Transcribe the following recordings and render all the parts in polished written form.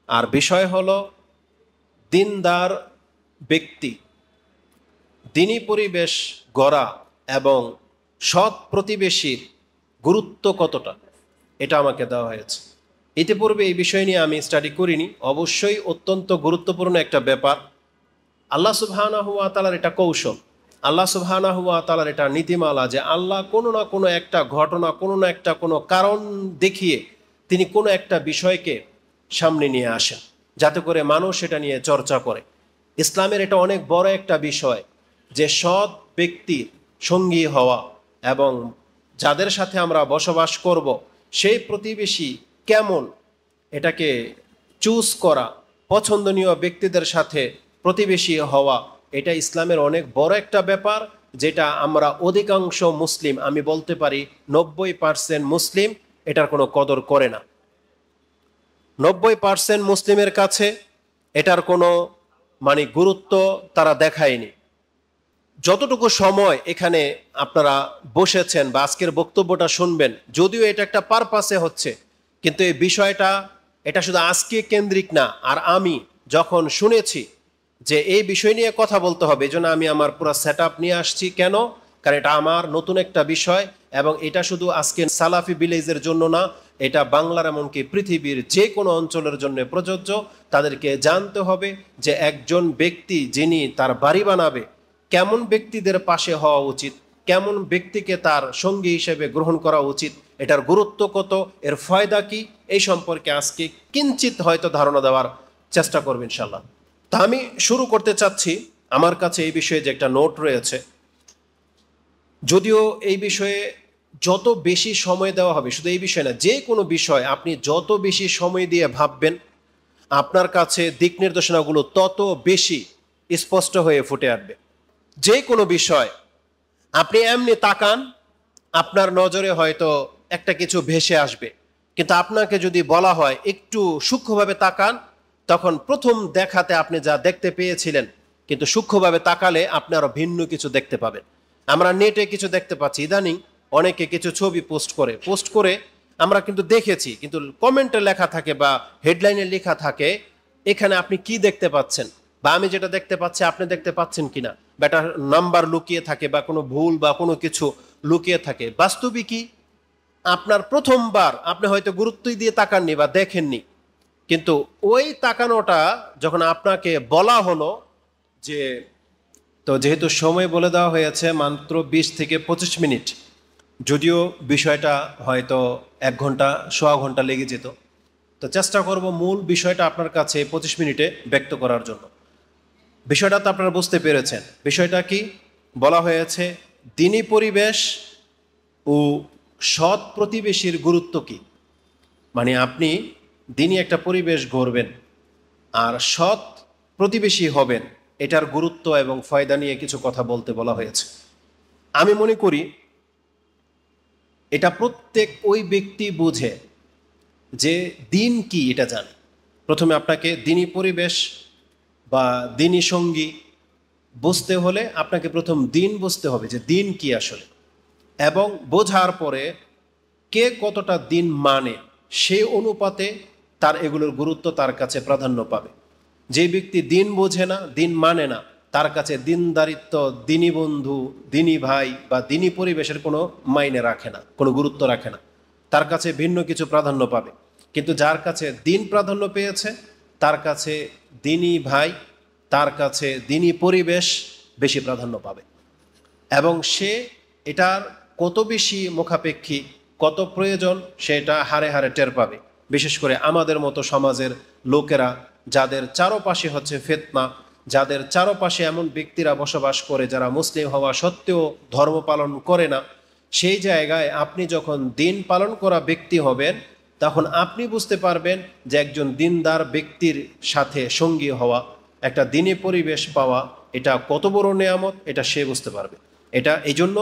আর বিষয় হলো দিনদার ব্যক্তি, দিনী পরিবেশ গড়া এবং সৎ প্রতিবেশীর গুরুত্ব কতটা, এটা আমাকে দেওয়া হয়েছে। ইতিপূর্বে এই বিষয় নিয়ে আমি স্টাডি করিনি, অবশ্যই অত্যন্ত গুরুত্বপূর্ণ একটা ব্যাপার। আল্লাহ সুবহানাহু ওয়া তাআলার এটা কৌশল, আল্লাহ সুবহানাহু ওয়া তাআলার এটা নীতিমালা যে আল্লাহ কোনো না কোনো একটা ঘটনা, কোনো না একটা কোনো কারণ দেখিয়ে তিনি কোনো একটা বিষয়কে সামনে নিয়ে আসেন, যাতে করে মানুষ এটা নিয়ে চর্চা করে। ইসলামের এটা অনেক বড় একটা বিষয় যে সৎ ব্যক্তির সঙ্গী হওয়া এবং যাদের সাথে আমরা বসবাস করব সেই প্রতিবেশী কেমন, এটাকে চুজ করা, পছন্দনীয় ব্যক্তিদের সাথে প্রতিবেশী হওয়া, এটা ইসলামের অনেক বড় একটা ব্যাপার, যেটা আমরা অধিকাংশ মুসলিম, আমি বলতে পারি 90% মুসলিম এটার কোনো কদর করে না। 90% মুসলিমের কাছে এটার কোনো গুরুত্ব তারা দেখায়নি। যতটুকু সময় এখানে আপনারা বসেছেন বা আজকের বক্তব্যটা শুনবেন, যদিও এটা একটা পারপাসে হচ্ছে, কিন্তু এই বিষয়টা এটা শুধু আজকে কেন্দ্রিক না। আর আমি যখন শুনেছি যে এই বিষয় নিয়ে কথা বলতে হবে, এই জন্য আমি আমার পুরো সেট আপ নিয়ে আসছি। কেন? কারণ এটা আমার নতুন একটা বিষয় এবং এটা শুধু আজকে সালাফি ভিলেজের জন্য না, এটা বাংলার এমনকি পৃথিবীর যে কোনো অঞ্চলের জন্য প্রযোজ্য। তাদেরকে জানতে হবে যে একজন ব্যক্তি যিনি তার বাড়ি বানাবে, কেমন ব্যক্তিদের পাশে হওয়া উচিত, কেমন ব্যক্তিকে তার সঙ্গী হিসেবে গ্রহণ করা উচিত, এটার গুরুত্ব কত, এর ফায়দা কি, এই সম্পর্কে আজকে কিঞ্চিত হয়তো ধারণা দেওয়ার চেষ্টা করব ইনশাল্লাহ। তা আমি শুরু করতে চাচ্ছি, আমার কাছে এই বিষয়ে যে একটা নোট রয়েছে, যদিও এই বিষয়ে যত বেশি সময় দেওয়া হবে, শুধু এই বিষয় না, যে কোনো বিষয় আপনি যত বেশি সময় দিয়ে ভাববেন, আপনার কাছে দিক নির্দেশনাগুলো তত বেশি স্পষ্ট হয়ে ফুটে আসবে। যে কোনো বিষয় আপনি এমনি তাকান, আপনার নজরে হয়তো একটা কিছু ভেসে আসবে, কিন্তু আপনাকে যদি বলা হয় একটু সূক্ষ্মভাবে তাকান, তখন প্রথম দেখাতে আপনি যা দেখতে পেয়েছিলেন, কিন্তু সূক্ষ্মভাবে তাকালে আপনি আরো ভিন্ন কিছু দেখতে পাবেন। আমরা নেটে কিছু দেখতে পাচ্ছি, ইদানিং অনেকে কিছু ছবি পোস্ট করে আমরা কিন্তু দেখেছি, কিন্তু কমেন্টে লেখা থাকে বা হেডলাইনে লেখা থাকে এখানে আপনি কি দেখতে পাচ্ছেন, বা আমি যেটা দেখতে পাচ্ছি আপনি দেখতে পাচ্ছেন কিনা, বা একটা নাম্বার লুকিয়ে থাকে বা কোনো ভুল বা কোনো কিছু লুকিয়ে থাকে। বাস্তবিক কি, আপনার প্রথমবার আপনি হয়তো গুরুত্বই দিয়ে তাকাননি বা দেখেননি, কিন্তু ওই তাকানোটা যখন আপনাকে বলা হলো যে, তো যেহেতু সময় বলে দেওয়া হয়েছে মাত্র 20 থেকে 25 মিনিট, যদিও বিষয়টা হয়তো 1 ঘন্টা সোয়া ঘন্টা লেগে যেত, তো চেষ্টা করব মূল বিষয়টা আপনার কাছে 25 মিনিটে ব্যক্ত করার জন্য। বিষয়টা তো আপনারা বুঝতে পেরেছেন। বিষয়টা কি বলা হয়েছে, দিনী পরিবেশ ও সৎ প্রতিবেশীর গুরুত্ব কি। আপনি দিনী একটা পরিবেশ গড়বেন আর সৎ প্রতিবেশী হবেন, এটার গুরুত্ব এবং ফায়দা নিয়ে কিছু কথা বলতে বলা হয়েছে। আমি মনে করি এটা প্রত্যেক ওই ব্যক্তি বুঝে যে দিন কি এটা জানে। প্রথমে আপনাকে দিনী পরিবেশ বা দিনী সঙ্গী বুঝতে হলে আপনাকে প্রথম দিন বুঝতে হবে যে দিন কি আসলে, এবং বোঝার পরে কে কতটা দিন মানে সেই অনুপাতে তার এগুলোর গুরুত্ব তার কাছে প্রাধান্য পাবে। যে ব্যক্তি দিন বোঝে না, দিন মানে না, তার কাছে দিনদারিত্ব, দিনী বন্ধু, দিনী ভাই বা দিনী পরিবেশের কোনো মাইনে রাখে না, কোনো গুরুত্ব রাখে না, তার কাছে ভিন্ন কিছু প্রাধান্য পাবে। কিন্তু যার কাছে দিন প্রাধান্য পেয়েছে, তার কাছে দিনী ভাই, তার কাছে দিনী পরিবেশ বেশি প্রাধান্য পাবে, এবং সে এটার কত বেশি মুখাপেক্ষী, কত প্রয়োজন, সেটা হারে হারে টের পাবে। বিশেষ করে আমাদের মতো সমাজের লোকেরা, যাদের চারপাশে হচ্ছে ফিতনা, যাদের চারপাশে এমন ব্যক্তিরা বসবাস করে যারা মুসলিম হওয়া সত্ত্বেও ধর্ম পালন করে না, সেই জায়গায় আপনি যখন দিন পালন করা ব্যক্তি হবেন, তখন আপনি বুঝতে পারবেন যে একজন দিনদার ব্যক্তির সাথে সঙ্গী হওয়া, একটা দিনী পরিবেশ পাওয়া, এটা কত বড় নেয়ামত, এটা সে বুঝতে পারবে। এটা এই জন্য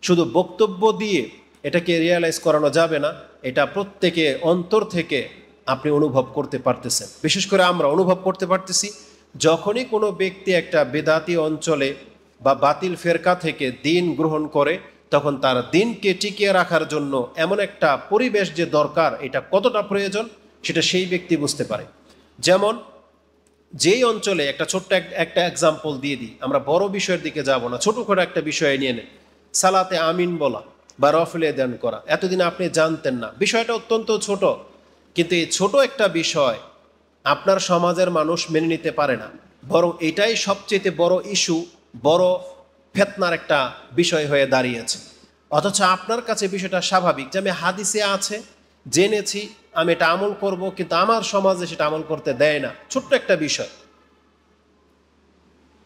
শুধু বক্তব্য দিয়ে এটাকে রিয়ালাইজ করানো যাবে না, এটা প্রত্যেকে অন্তর থেকে আপনি অনুভব করতে পারতেছেন। বিশেষ করে আমরা অনুভব করতে পারতেছি যখনই কোনো ব্যক্তি একটা বেদাতি অঞ্চলে বা বাতিল ফেরকা থেকে দিন গ্রহণ করে, তখন তার দিনকে টিকিয়ে রাখার জন্য এমন একটা পরিবেশ যে দরকার, এটা কতটা প্রয়োজন সেটা সেই ব্যক্তি বুঝতে পারে। যেমন যেই অঞ্চলে একটা ছোট্ট একটা এক্সাম্পল দিয়ে দিই, আমরা বড় বিষয়ের দিকে যাব না, ছোট করে একটা বিষয় নিয়ে নেন। সালাতে আমিন বলা বা রফলে দান করা, এতদিন আপনি জানতেন না, বিষয়টা অত্যন্ত ছোট, কিন্তু এই ছোট একটা বিষয় আপনার সমাজের মানুষ মেনে নিতে পারে না, বরং এটাই সবচেয়ে বড় ইস্যু, বড় ফেতনার একটা বিষয় হয়ে দাঁড়িয়েছে। অথচ আপনার কাছে বিষয়টা স্বাভাবিক, যে আমি হাদিসে আছে জেনেছি, আমি এটা আমল করব, কিন্তু আমার সমাজে সেটা আমল করতে দেয় না, ছোট্ট একটা বিষয়।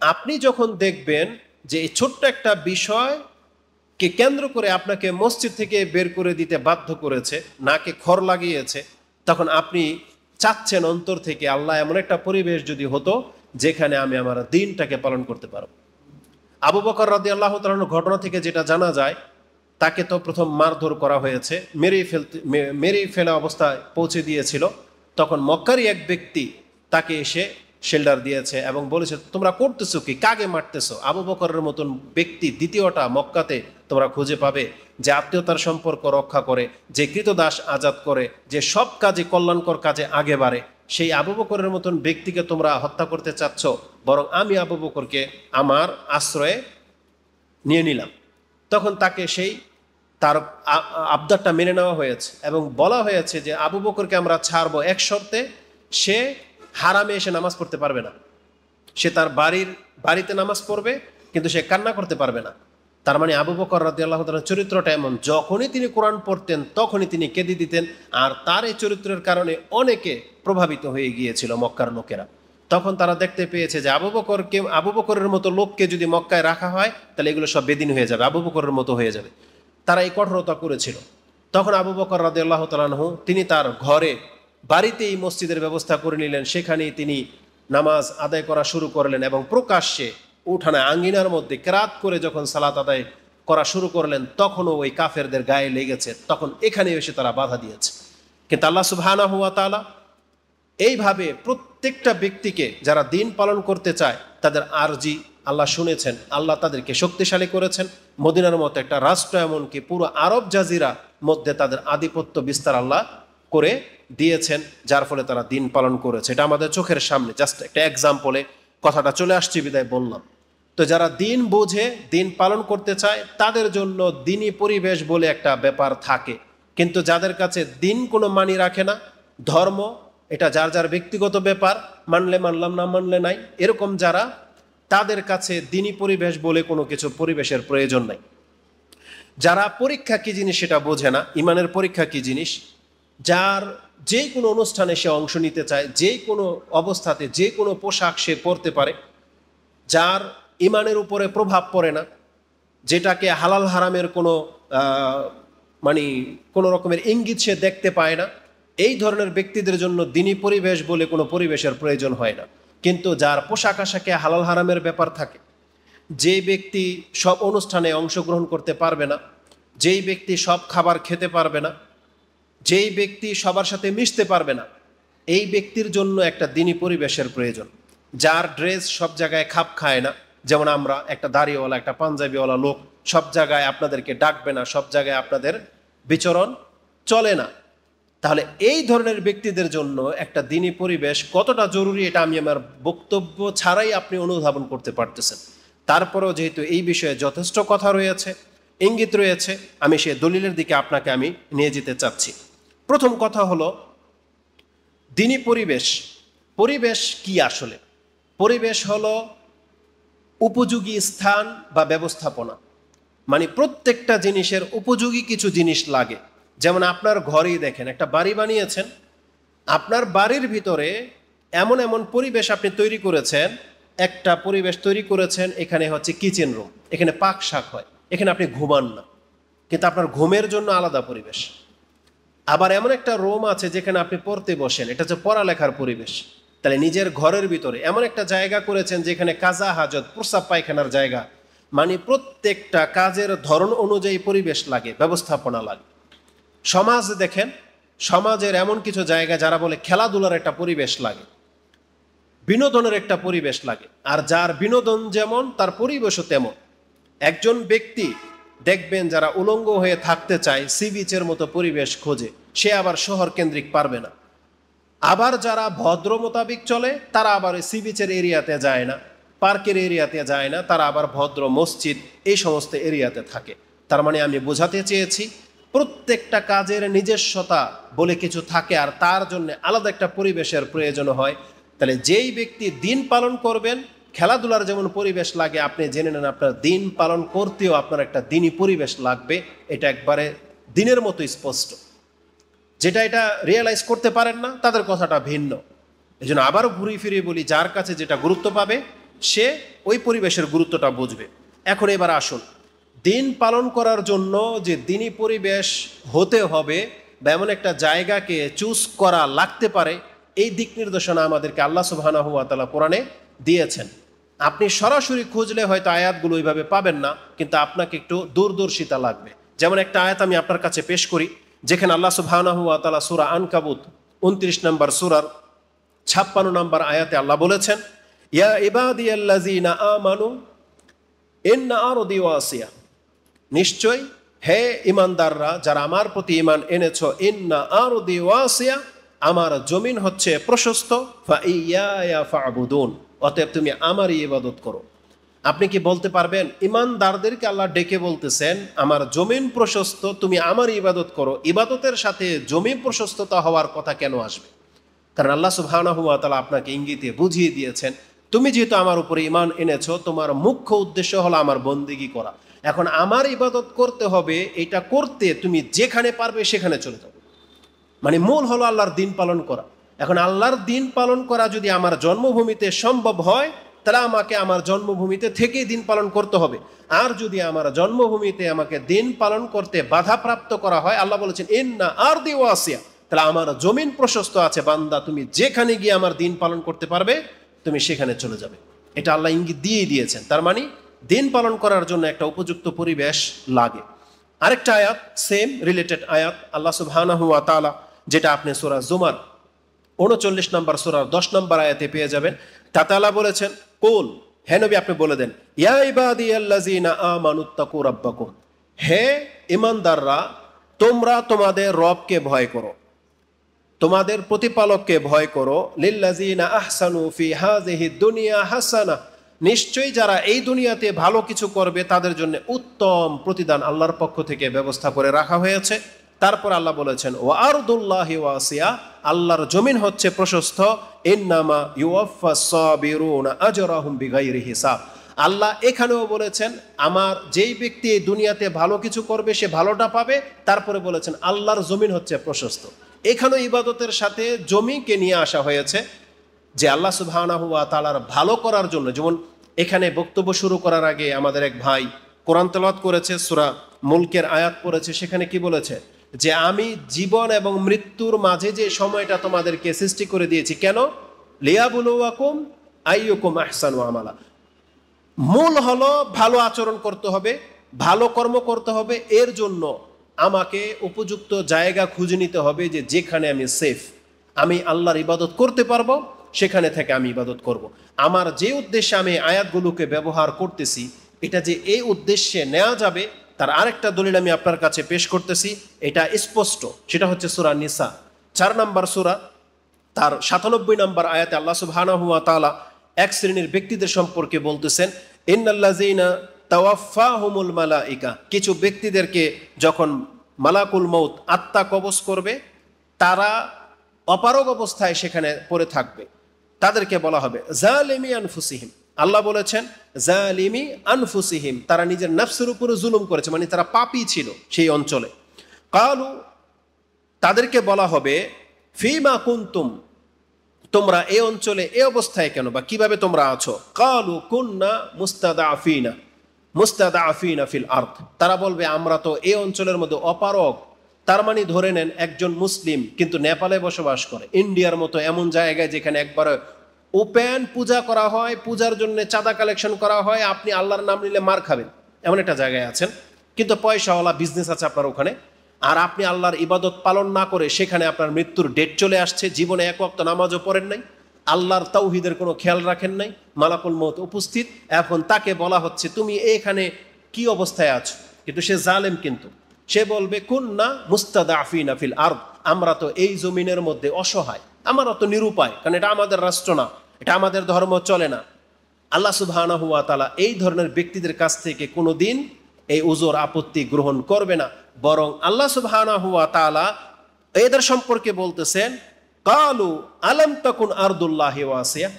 আপনি যখন দেখবেন যে এই ছোট্ট একটা বিষয়কে কেন্দ্র করে আপনাকে মসজিদ থেকে বের করে দিতে বাধ্য করেছে, নাকে খড় লাগিয়েছে, তখন আপনি চাচ্ছেন অন্তর থেকে, আল্লাহ এমন একটা পরিবেশ যদি হতো যেখানে আমি আমার দিনটাকে পালন করতে পারব। আবু বকর রাদিয়াল্লাহু তাআলার ঘটনা থেকে যেটা জানা যায়, তাকে তো প্রথম মারধর করা হয়েছে, মেরে ফেলা অবস্থায় পৌঁছে দিয়েছিল। তখন মক্কারই এক ব্যক্তি তাকে এসে শেল্টার দিয়েছে এবং বলেছে, তোমরা করতেছো কি, কাকে মারতেছো? আবু বকরের মতন ব্যক্তি দ্বিতীয়টা মক্কাতে তোমরা খুঁজে পাবে, যে আত্মীয়তার সম্পর্ক রক্ষা করে, যে কৃতদাস আজাদ করে, যে সব কাজে কল্যাণকর কাজে আগে বাড়ে, সেই আবু বকরের মতন ব্যক্তিকে তোমরা হত্যা করতে চাচ্ছ, বরং আমি আবু বকরকে আমার আশ্রয়ে নিয়ে নিলাম। তখন তাকে সেই তার আবদারটা মেনে নেওয়া হয়েছে এবং বলা হয়েছে যে আবু বকরকে আমরা ছাড়বো এক শর্তে, সে হারামে এসে নামাজ পড়তে পারবে না, সে তার বাড়িতে নামাজ পড়বে, কিন্তু সে কান্না করতে পারবে না। তার মানে আবু বকর রাদিয়াল্লাহু তাআলার চরিত্রটা এমন, যখনই তিনি কোরআন পড়তেন তখনই তিনি কেঁদে দিতেন, আর তার এই চরিত্রের কারণে অনেকে প্রভাবিত হয়ে গিয়েছিল মক্কার লোকেরা। তখন তারা দেখতে পেয়েছে যে আবু বকরের মতো লোককে যদি মক্কায় রাখা হয়, তাহলে এগুলো সব বেদিন হয়ে যাবে, আবু বকরের মতো হয়ে যাবে। তারা এই কঠোরতা করেছিল। তখন আবু বকর রাদিয়াল্লাহু তাআলা আনহু তিনি তার ঘরে বাড়িতেই মসজিদের ব্যবস্থা করে নিলেন, সেখানেই তিনি নামাজ আদায় করা শুরু করলেন এবং প্রকাশ্যে উঠানে আঙ্গিনার মধ্যে কেরাত করে যখন সালাত আদায় করা শুরু করলেন, তখনও ওই কাফেরদের গায়ে লেগেছে, তখন এখানে এসে তারা বাধা দিয়েছে। কিন্তু আল্লাহ সুবহানাহু ওয়া তাআলা এইভাবে প্রত্যেকটা ব্যক্তিকে যারা দিন পালন করতে চায় তাদের আরজি আল্লাহ শুনেছেন, আল্লাহ তাদেরকে শক্তিশালী করেছেন। মদিনার মতো একটা রাষ্ট্র, এমনকি পুরো আরব জাজিরা মধ্যে তাদের আধিপত্য বিস্তার আল্লাহ করে দিয়েছেন, যার ফলে তারা দিন পালন করেছে। এটা আমাদের চোখের সামনে, জাস্ট একটা এক্সাম্পলে কথাটা চলে আসছে বিদায় বললাম। তো যারা দিন বোঝে, দিন পালন করতে চায়, তাদের জন্য দিনী পরিবেশ বলে একটা ব্যাপার থাকে। কিন্তু যাদের কাছে দিন কোনো মানি রাখে না, ধর্ম এটা যার যার ব্যক্তিগত ব্যাপার, মানলে মানলাম, না মানলে নাই, এরকম যারা, তাদের কাছে দিনী পরিবেশ বলে কোনো কিছু পরিবেশের প্রয়োজন নাই। যারা পরীক্ষা কি জিনিস সেটা বোঝে না, ইমানের পরীক্ষা কি জিনিস, যার যে কোনো অনুষ্ঠানে সে অংশ নিতে চায়, যে কোনো অবস্থাতে যে কোনো পোশাক সে পরতে পারে, যার ইমানের উপরে প্রভাব পড়ে না, যেটাকে হালাল হারামের কোনো মানে কোনো রকমের ইঙ্গিত সে দেখতে পায় না, এই ধরনের ব্যক্তিদের জন্য দিনী পরিবেশ বলে কোনো পরিবেশের প্রয়োজন হয় না। কিন্তু যার পোশাক আশাকে হালাল হারামের ব্যাপার থাকে, যে ব্যক্তি সব অনুষ্ঠানে অংশগ্রহণ করতে পারবে না, যেই ব্যক্তি সব খাবার খেতে পারবে না, যেই ব্যক্তি সবার সাথে মিশতে পারবে না, এই ব্যক্তির জন্য একটা দিনী পরিবেশের প্রয়োজন। যার ড্রেস সব জায়গায় খাপ খায় না, যেমন আমরা, একটা দাড়িওয়ালা একটা পাঞ্জাবিওয়ালা লোক সব জায়গায় আপনাদেরকে ডাকবে না, সব জায়গায় আপনাদের বিচরণ চলে না, তাহলে এই ধরনের ব্যক্তিদের জন্য একটা দিনী পরিবেশ কতটা জরুরি, এটা আমি আমার বক্তব্য ছাড়াই আপনি অনুধাবন করতে পারতেছেন। তারপরেও যেহেতু এই বিষয়ে যথেষ্ট কথা রয়েছে, ইঙ্গিত রয়েছে, আমি সেই দলিলের দিকে আপনাকে আমি নিয়ে যেতে চাচ্ছি। প্রথম কথা হলো দিনী পরিবেশ। পরিবেশ কি আসলে? পরিবেশ হলো উপযোগী স্থান বা ব্যবস্থাপনা, মানে প্রত্যেকটা জিনিসের উপযোগী কিছু জিনিস লাগে। যেমন আপনার ঘরেই দেখেন, একটা বাড়ি বানিয়েছেন, আপনার বাড়ির ভিতরে এমন এমন পরিবেশ আপনি তৈরি করেছেন, একটা পরিবেশ তৈরি করেছেন, এখানে হচ্ছে কিচেন রুম, এখানে পাক শাক হয়, এখানে আপনি ঘুমান না, কিন্তু আপনার ঘুমের জন্য আলাদা পরিবেশ। আবার এমন একটা রুম আছে যেখানে আপনি পড়তে বসেন, এটা হচ্ছে পড়ালেখার পরিবেশ। তাহলে নিজের ঘরের ভিতরে এমন একটা জায়গা করেছেন যেখানে কাজা হাজত, প্রস্রাব পায়খানার জায়গা, মানে প্রত্যেকটা কাজের ধরন অনুযায়ী পরিবেশ লাগে, ব্যবস্থাপনা লাগে। সমাজ দেখেন, সমাজের এমন কিছু জায়গা যারা বলে খেলাধুলার একটা পরিবেশ লাগে, বিনোদনের একটা পরিবেশ লাগে, আর যার বিনোদন যেমন তার পরিবেশও তেমন। একজন ব্যক্তি দেখবেন যারা উলঙ্গ হয়ে থাকতে চায়, সি বিচের মতো পরিবেশ খোঁজে, সে আবার শহর কেন্দ্রিক পারবে না। আবার যারা ভদ্র মোতাবিক চলে তারা আবার সি বিচের এরিয়াতে যায় না, পার্কের এরিয়াতে যায় না, তারা আবার ভদ্র মসজিদ এই সমস্ত এরিয়াতে থাকে। তার মানে আমি বোঝাতে চেয়েছি প্রত্যেকটা কাজের নিজস্বতা বলে কিছু থাকে, আর তার জন্য আলাদা একটা পরিবেশের প্রয়োজন হয়। তাহলে যেই ব্যক্তি দিন পালন করবেন, খেলাধুলার যেমন পরিবেশ লাগে, আপনি জেনে নেন আপনার দিন পালন করতেও আপনার একটা দিনই পরিবেশ লাগবে। এটা একবারে দিনের মতো স্পষ্ট। যেটা এটা রিয়েলাইজ করতে পারেন না তাদের কথাটা ভিন্ন। এই জন্য আবারও ঘুরিয়ে ফিরিয়ে বলি, যার কাছে যেটা গুরুত্ব পাবে সে ওই পরিবেশের গুরুত্বটা বুঝবে। এখন এবার আসুন, দিন পালন করার জন্য যে দিনই পরিবেশ হতে হবে বা এমন একটা জায়গাকে চুজ করা লাগতে পারে, এই দিক নির্দেশনা আমাদেরকে আল্লাহ সুবহানাহু ওয়া তাআলা কোরআনে দিয়েছেন। আপনি সরাসরি খুঁজলে হয়তো আয়াতগুলো ওইভাবে পাবেন না, কিন্তু আপনাকে একটু দূরদর্শিতা লাগবে। যেমন একটা আয়াত আমি আপনার কাছে পেশ করি, যেখানে আল্লাহ সুবহানাহু ওয়া তাআলা সূরা আনকাবুত 29 নম্বর সূরার 56 নম্বর আয়াতে আল্লাহ বলেছেন, ইয়া ইবাদিয়াল্লাযীনা আমানু ইন্না আরদি ওয়াসিয়া, নিশ্চয় হে ইমানদাররা যারা আমার প্রতি ঈমান এনেছো, ইন্না আরদি ওয়াসিয়া, আমার জমিন হচ্ছে প্রশস্ত, ফাইয়ায়া ফা'বুদুন, অতএব তুমি আমারই ইবাদত করো। আপনি কি বলতে পারবেন ইমানদারদেরকে আল্লাহ ডেকে বলতেছেন আমার জমিন প্রশস্ত, তুমি আমার ইবাদত করো, ইবাদতের সাথে জমিন প্রশস্ততা হওয়ার কথা কেন আসবে? কারণ আল্লাহ সুবহানাহু ওয়া তাআলা আপনাকে ইঙ্গিতে বুঝিয়ে দিয়েছেন, তুমি যেহেতু আমার উপরে ঈমান এনেছো, তোমার মুখ্য উদ্দেশ্য হলো আমার বন্দেগী করা। এখন আমার ইবাদত করতে হবে, এটা করতে তুমি যেখানে পারবে সেখানে চলে যাবে। মানে মূল হলো আল্লাহর দিন পালন করা। এখন আল্লাহর দিন পালন করা যদি আমার জন্মভূমিতে সম্ভব হয়, তাহলে আমাকে আমার জন্মভূমিতে থেকেই দিন পালন করতে হবে। আর যদি আমার জন্মভূমিতে আমাকে দিন পালন করতে বাধাপ্রাপ্ত করা হয়, আল্লাহ বলেছেন ইন্না আরদি ওয়াসিয়া, তাহলে আমার জমিন প্রশস্ত আছে, বান্দা তুমি যেখানে গিয়ে আমার দিন পালন করতে পারবে তুমি সেখানে চলে যাবে। এটা আল্লাহ ইঙ্গিত দিয়েই দিয়েছেন। তার মানে দিন পালন করার জন্য একটা উপযুক্ত পরিবেশ লাগে। আরেকটা আয়াত, সেম রিলেটেড আয়াত, আল্লাহ সুবহানাহু ওয়া তাআলা যেটা আপনি সূরা জুমার 39 নম্বর সূরার 10 নম্বর আয়াতে পেয়ে যাবেন। তাতে আল্লাহ বলেছেন, কুল, হে নবী আপনি বলে দেন, ইয়া ইবাদিয়াল্লাযীনা আমানুত্তাকু রাব্বাকুম, হে ঈমানদাররা তোমরা তোমাদের রবকে ভয় করো, তোমাদের প্রতিপালককে ভয় করো। লিল্লাযীনা আহসানু ফি হাযিহি দুনিয়া হাসানা, নিশ্চয়ই যারা এই দুনিয়াতে ভালো কিছু করবে তাদের জন্য উত্তম প্রতিদান আল্লাহর পক্ষ থেকে ব্যবস্থা করে রাখা হয়েছে। তারপর আল্লাহ বলেছেন ওয়া আরদুল্লাহি ওয়াসিয়া, আল্লাহর জমিন হচ্ছে প্রশস্ত, ইন্নামা ইউওয়াফাস সাবিরুনা আজরাহুম বিগাইরি হিসাব। আল্লাহ এখানেও বলেছেন আমার যেই ব্যক্তি এই দুনিয়াতে ভালো কিছু করবে সে ভালোটা পাবে। তারপরে বলেছেন আল্লাহর জমিন হচ্ছে প্রশস্ত। এখানেও ইবাদতের সাথে জমিকে নিয়ে আসা হয়েছে, যে আল্লাহ সুবহানাহু ওয়া তাআলার ভালো করার জন্য। যেমন এখানে বক্তব্য শুরু করার আগে আমাদের এক ভাই কোরআন তেলাওয়াত করেছে, সূরা মুলকের আয়াত পড়েছে, সেখানে কি বলেছে যে আমি জীবন এবং মৃত্যুর মাঝে যে সময়টা তোমাদেরকে সৃষ্টি করে দিয়েছি, কেন? লিয়াবলুয়াকুম আইয়ুকুম আহসানু আমালা। মূল হলো ভালো আচরণ করতে হবে, ভালো কর্ম করতে হবে। এর জন্য আমাকে উপযুক্ত জায়গা খুঁজে নিতে হবে যে যেখানে আমি সেফ, আমি আল্লাহর ইবাদত করতে পারবো, সেখানে থেকে আমি ইবাদত করব। আমার যে উদ্দেশ্যে আমি আয়াতগুলোকে ব্যবহার করতেছি, এটা যে এই উদ্দেশ্যে নেওয়া যাবে তার আরেকটা দলিল আমি আপনার কাছে পেশ করতেছি। এটা স্পষ্ট, সেটা হচ্ছে সূরা নিসা 4 নম্বর সূরা, তার 97 নম্বর আয়াতে আল্লাহ সুবহানাহু ওয়া তাআলা এক শ্রেণীর ব্যক্তিদের সম্পর্কে বলতেছেন, ইন্নাল্লাযীনা তাওয়াফাহুমুল মালাইকা, কিছু ব্যক্তিদেরকে যখন মালাকুল মউত আত্মা কবজ করবে তারা অপারগ অবস্থায় সেখানে পড়ে থাকবে, তাদেরকে বলা হবে জালিমি আনফুসিহিম। আল্লাহ বলেছেন জালিমি আনফুসিহিম, তারা নিজের নফসের উপরে জুলুম করেছে, মানে তারা পাপী ছিল সেই অঞ্চলে। কালু, তাদেরকে বলা হবে ফিমা কুনতুম, তোমরা এই অঞ্চলে এই অবস্থায় কেন বা কিভাবে তোমরা আছো? কালু কুন্না মুস্তাদাফিনা ফিল আরদ, তারা বলবে আমরা তো এই অঞ্চলের মধ্যে অপারগ। তার মানে ধরে নেন একজন মুসলিম কিন্তু নেপালে বসবাস করে, ইন্ডিয়ার মতো এমন জায়গায় যেখানে একবার ওপেন পূজা করা হয়, পূজার জন্য চাঁদা কালেকশন করা হয়, আপনি আল্লাহর নাম নিলে মার খাবেন, এমন একটা জায়গায় আছেন, কিন্তু পয়সাওয়ালা বিজনেস আছে আপনার ওখানে, আর আপনি আল্লাহর ইবাদত পালন না করে সেখানে আপনার মৃত্যুর ডেট চলে আসছে, জীবনে এক ওয়াক্ত নামাজও পড়েন নাই, আল্লাহর তাওহীদের কোনো খেয়াল রাখেন নাই, মালাকুল মউত উপস্থিত, এখন তাকে বলা হচ্ছে তুমি এখানে কি অবস্থায় আছো? কিন্তু সে জালেম, কিন্তু সে বলবে কুন্না মুস্তাদাফিনা ফিল আরদ, আমরা তো এই জমিনের মধ্যে অসহায়, আমার অত নিরুপায়, কারণ এটা আমাদের রাষ্ট্র না, এটা আমাদের ধর্ম চলে না। আল্লাহ সুবহানাহু ওয়া তাআলা এই ধরনের ব্যক্তিদের কাছ থেকে কোনোদিন এই উজর আপত্তি গ্রহণ করবে না, বরং আল্লাহ সুবহানাহু ওয়া তাআলা এদের সম্পর্কে বলতেছেন, কালু আলাম তাকুন আরদুল্লাহি ওয়াসিয়া,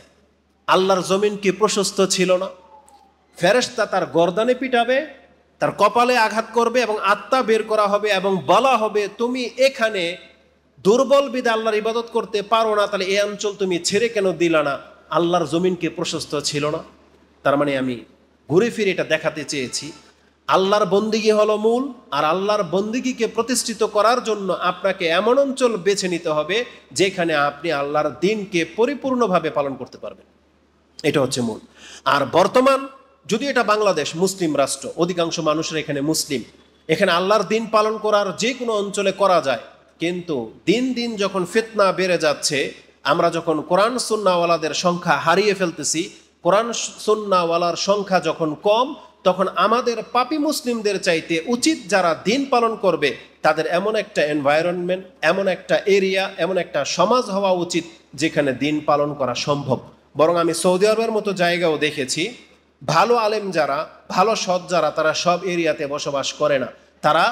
আল্লাহর জমিন কি প্রশস্ত ছিল না? ফেরেশতা তার গর্দানে পিটাবে, তার কপালে আঘাত করবে এবং আত্মা বের করা হবে এবং বলা হবে, তুমি এখানে দুর্বল বিদে আল্লাহর ইবাদত করতে পারো না, তাহলে এই অঞ্চল তুমি ছেড়ে কেন দিলা না? আল্লাহর জমিন কি প্রশস্ত ছিল না? তার মানে আমি ঘুরে ফিরে এটা দেখাতে চেয়েছি, আল্লাহর বন্দিগি হলো মূল, আর আল্লাহর বন্দিগিকে প্রতিষ্ঠিত করার জন্য আপনাকে এমন অঞ্চল বেছে নিতে হবে যেখানে আপনি আল্লাহর দ্বীনকে পরিপূর্ণভাবে পালন করতে পারবেন। এটা হচ্ছে মূল। আর বর্তমান যদি এটা বাংলাদেশ মুসলিম রাষ্ট্র, অধিকাংশ মানুষের এখানে মুসলিম, এখানে আল্লাহর দ্বীন পালন করার যে কোনো অঞ্চলে করা যায়, কিন্তু দিন দিন যখন ফিতনা বেড়ে যাচ্ছে, আমরা যখন কোরআন সুন্নাহওয়ালাদের সংখ্যা হারিয়ে ফেলতেছি, কোরআন সুন্নাহওয়ালার সংখ্যা যখন কম, তখন আমাদের পাপী মুসলিমদের চাইতে উচিত যারা দিন পালন করবে তাদের এমন একটা এনভায়রনমেন্ট, এমন একটা এরিয়া, এমন একটা সমাজ হওয়া উচিত যেখানে দিন পালন করা সম্ভব। বরং আমি সৌদি আরবের মতো জায়গাও দেখেছি, ভালো আলেম যারা, ভালো সৎ যারা, তারা সব এরিয়াতে বসবাস করে না, তারা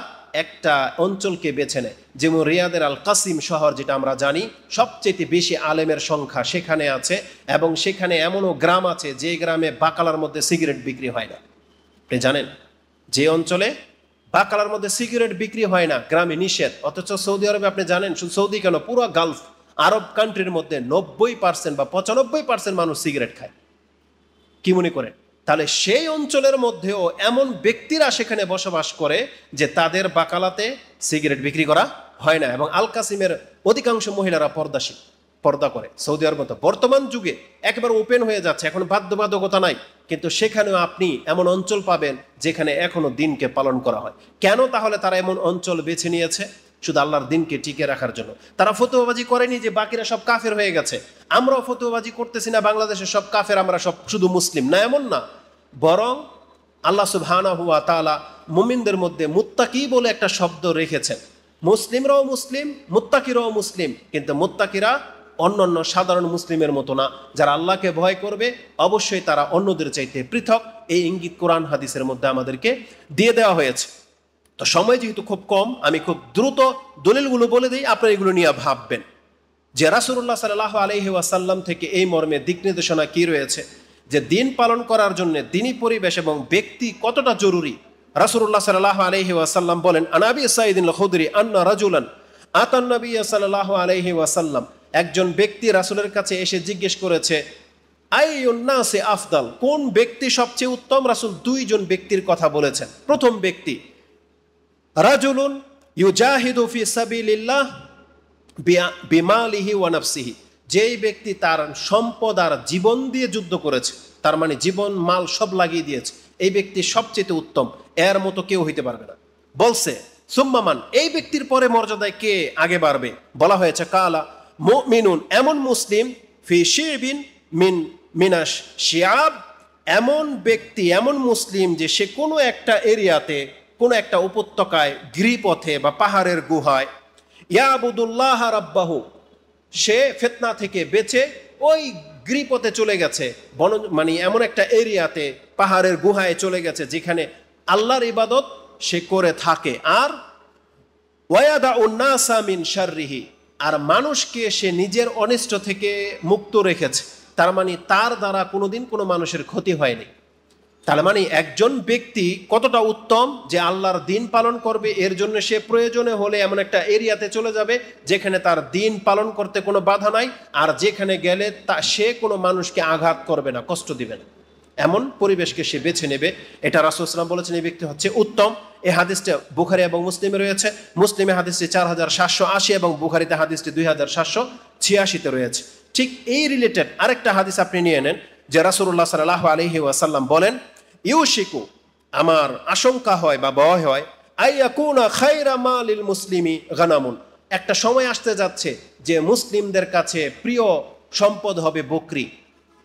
একটা অঞ্চলকে বেছে নেয়। যেমন রিয়াদের আল কাসিম শহর, যেটা আমরা জানি সবচেয়ে বেশি আলেমের সংখ্যা সেখানে আছে, এবং সেখানে এমনও গ্রাম আছে যে গ্রামে বাকালার মধ্যে সিগারেট বিক্রি হয় না। আপনি জানেন যে অঞ্চলে বাকালার মধ্যে সিগারেট বিক্রি হয় না, গ্রামে নিষেধ, অথচ সৌদি আরবে আপনি জানেন, শুধু সৌদি কেন, পুরো গালফ আরব কান্ট্রির মধ্যে 90% বা 95% মানুষ সিগারেট খায়। কি মনে করেন? তাহলে সেই অঞ্চলের মধ্যেও এমন ব্যক্তিরা সেখানে বসবাস করে যে তাদের বাকালাতে সিগারেট বিক্রি করা হয় না, এবং আল কাসিমের অধিকাংশ মহিলারা পর্দা করে। সৌদি আরব তো বর্তমান যুগে একেবারে ওপেন হয়ে যাচ্ছে, এখন বাধ্যবাধকতা নাই, কিন্তু সেখানেও আপনি এমন অঞ্চল পাবেন যেখানে এখনো দিনকে পালন করা হয়। কেন তাহলে তারা এমন অঞ্চল বেছে নিয়েছে? শুধু আল্লাহর দিনকে টিকে রাখার জন্য। তারা ফতোয়াবাজি করেনি যে বাকিরা সব কাফের হয়ে গেছে, আমরাও ফতোয়াবাজি করতেছি না বাংলাদেশের সব কাফের, আমরা সব শুধু মুসলিম না, এমন না। বরং আল্লাহ সুবহানাহু ওয়া তাআলা মুমিনদের মধ্যে মুত্তাকি বলে একটা শব্দ রেখেছেন। মুসলিমরাও মুসলিম, মুত্তাকিরাও মুসলিম, কিন্তু মুত্তাকিরা অন্যান্য সাধারণ মুসলিমের মতো না। যারা আল্লাহকে ভয় করবে অবশ্যই তারা অন্যদের চাইতে পৃথক। এই ইঙ্গিত কোরআন হাদিসের মধ্যে আমাদেরকে দিয়ে দেওয়া হয়েছে। তো সময় যেহেতু খুব কম, আমি খুব দ্রুত দলিলগুলো বলে দিই, আপনারা এগুলো নিয়ে ভাববেন যে রাসূলুল্লাহ সাল্লাল্লাহু আলাইহি ওয়াসাল্লাম থেকে এই মর্মে দিক নির্দেশনা কি রয়েছে, যে দিন পালন করার জন্য দিনী পরিবেশ এবং ব্যক্তি কতটা জরুরি। রাসূলুল্লাহ সাল্লাল্লাহু আলাইহি ওয়াসাল্লাম বলেন, আনাবি সাঈদিন আল খুদরি আন্না রাজুলান আতান নবী সাল্লাল্লাহু আলাইহি ওয়াসাল্লাম, একজন ব্যক্তি রাসূলের কাছে এসে জিজ্ঞেস করেছে, আইয়ুন নাসি আফদাল, কোন ব্যক্তি সবচেয়ে উত্তম? রাসূল দুইজন ব্যক্তির কথা বলেছেন। প্রথম ব্যক্তি রাজুলুন ইউজাহিদু ফি সাবিলিল্লাহ বিমালিহি ওয়া নাফসিহি, যেই ব্যক্তি তার সম্পদ আর জীবন দিয়ে যুদ্ধ করেছে, তার মানে জীবন মাল সব লাগিয়ে দিয়েছে, এই ব্যক্তি সবচেয়ে উত্তম, এর মতো কেউ হইতে পারবে না। বলছে সুম্মামান, এই ব্যক্তির পরে মর্যাদায় কে আগে বাড়বে? বলা হয়েছে কালা মুমিনুন, এমন মুসলিম ফি শিবিন মিন মিনাশ শিয়াব, এমন ব্যক্তি, এমন মুসলিম যে সে কোনো একটা এরিয়াতে, কোনো একটা উপত্যকায়, গিরিপথে বা পাহাড়ের গুহায়, ইয়াবুদুল্লাহ রাব্বাহু, সে ফিতনা থেকে বেঁচে ওই গিরিপথে চলে গেছে, মানে এমন একটা এরিয়াতে, পাহাড়ের গুহায় চলে গেছে যেখানে আল্লাহর ইবাদত সে করে থাকে। আর ওয়ায়াদাউন নাসা মিন শাররিহি, আর মানুষকে সে নিজের অনিষ্ট থেকে মুক্ত রেখেছে, তার মানে তার দ্বারা কোনোদিন কোনো মানুষের ক্ষতি হয়নি। তার মানে একজন ব্যক্তি কতটা উত্তম যে আল্লাহর দিন পালন করবে, এর জন্য সে প্রয়োজনে হলে এমন একটা এরিয়াতে চলে যাবে যেখানে তার দিন পালন করতে কোনো বাধা নাই, আর যেখানে গেলে সে কোনো মানুষকে আঘাত করবে না, কষ্ট দিবে না, এমন পরিবেশকে সে বেছে নেবে। এটা রাসূল সাল্লাল্লাহু আলাইহি ওয়াসাল্লাম বলেছেন এই ব্যক্তি হচ্ছে উত্তম। এই হাদিসটা বুখারী এবং মুসলিমে রয়েছে। মুসলিমে হাদিসটি 4780 এবং বুখারীতে হাদিসটি 2786 রয়েছে। ঠিক এই রিলেটেড আরেকটা হাদিস আপনি নিয়ে নেন, যে রাসূলুল্লাহ সাল্লাল্লাহু আলাইহি ওয়াসাল্লাম বলেন, ইউশিকু, আমার আশঙ্কা হয় বা ভয় হয়, আইয়াকুনা খায়রা মালিল মুসলিমি গানামুন, একটা সময় আসতে যাচ্ছে যে মুসলিমদের কাছে প্রিয় সম্পদ হবে বকরি,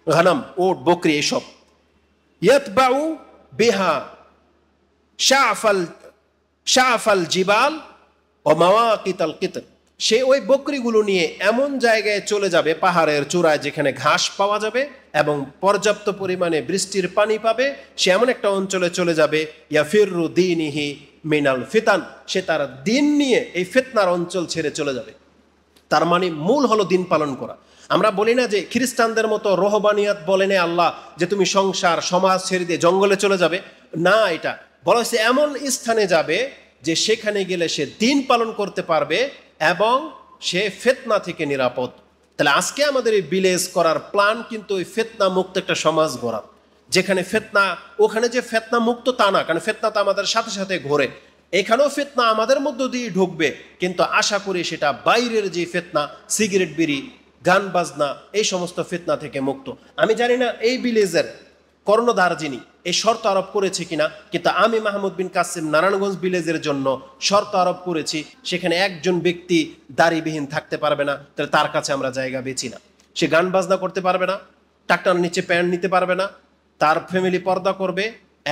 গানাম, ওট, বকরি, এসব। ইয়াতবাউ বিহা শাফাল জিবাল ও মাওয়াকিতাল কিতর, সে ওই বকরিগুলো নিয়ে এমন জায়গায় চলে যাবে, পাহাড়ের চূড়ায় যেখানে ঘাস পাওয়া যাবে এবং পর্যাপ্ত পরিমাণে বৃষ্টির পানি পাবে, সে এমন একটা অঞ্চলে চলে যাবে ইয়াফিরু দীনিহি মিনাল ফিতান, সে তার দিন নিয়ে এই ফিতনার অঞ্চল ছেড়ে চলে যাবে। তার মানে মূল হলো দিন পালন করা। আমরা বলি না যে খ্রিস্টানদের মতো রহবানিয়াত বলেন আল্লাহ যে তুমি সংসার সমাজ ছেড়ে দিয়ে জঙ্গলে চলে যাবে, না, এটা বলা হয়েছে এমন স্থানে যাবে যে সেখানে গেলে সে দিন পালন করতে পারবে এবং সে ফিতনা থেকে নিরাপদ। তাহলে আজকে আমাদের এই ভিলেজ করার প্ল্যান কিন্তু ওই ফিতনা মুক্ত একটা সমাজ গড়া, যেখানে ফিতনা, ওখানে যে ফিতনা মুক্ত তা না, কারণ ফিতনা তো আমাদের সাথে সাথে ঘোরে, এখানেও ফিতনা আমাদের মধ্য দিয়ে ঢুকবে, কিন্তু আশা করি সেটা বাইরের যে ফিতনা, সিগারেট বিড়ি গান বাজনা এই সমস্ত ফিতনা থেকে মুক্ত। আমি জানি না এই ভিলেজের কর্ণধার যিনি এই শর্ত আরোপ করেছে কিনা, কিন্তু আমি মাহমুদ বিন কাসিম নারায়ণগঞ্জ ভিলেজের জন্য শর্ত আরোপ করেছি, সেখানে একজন ব্যক্তি দাড়িবিহীন থাকতে পারবে না, তাহলে তার কাছে আমরা জায়গা বেচি না। সে গান বাজনা করতে পারবে না, টাকটার নিচে প্যান্ট নিতে পারবে না, তার ফ্যামিলি পর্দা করবে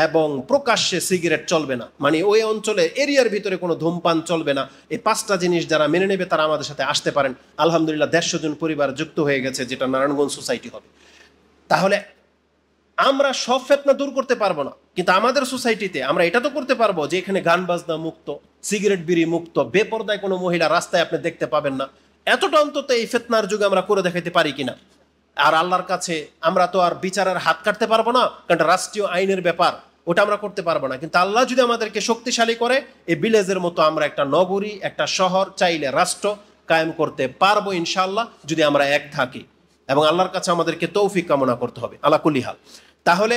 এবং প্রকাশ্যে সিগারেট চলবে না, মানে ওই অঞ্চলে এরিয়ার ভিতরে কোনো ধূমপান চলবে না। এই 5টা জিনিস যারা মেনে নেবে তারা আমাদের সাথে আসতে পারেন। আলহামদুলিল্লাহ 150 জন পরিবার যুক্ত হয়ে গেছে, যেটা নারায়ণগঞ্জ সোসাইটি হবে। তাহলে আমরা সব ফিতনা দূর করতে পারবো না, কিন্তু আমাদের সোসাইটিতে আমরা এটা তো করতে পারবো যে এখানে গান বাজনা মুক্ত, সিগারেট বিড়ি মুক্ত, বেপরদায় কোনো মহিলা রাস্তায় আপনি দেখতে পাবেন না। এতটা অন্তত এই ফিতনার যুগে আমরা করে দেখাতে পারি কিনা। আর আল্লাহর কাছে আমরা তো আর বিচারের হাত কাটতে পারবো না, কারণ রাষ্ট্রীয় আইনের ব্যাপার, ওটা আমরা করতে পারবো না। কিন্তু আল্লাহ যদি আমাদেরকে শক্তিশালী করে, এই ভিলেজের মতো আমরা একটা নগরী, একটা শহর, চাইলে রাষ্ট্র কায়েম করতে পারবো ইনশাআল্লাহ, যদি আমরা এক থাকি। এবং আল্লাহর কাছে আমাদেরকে তৌফিক কামনা করতে হবে আলা কুল্লি হাল। তাহলে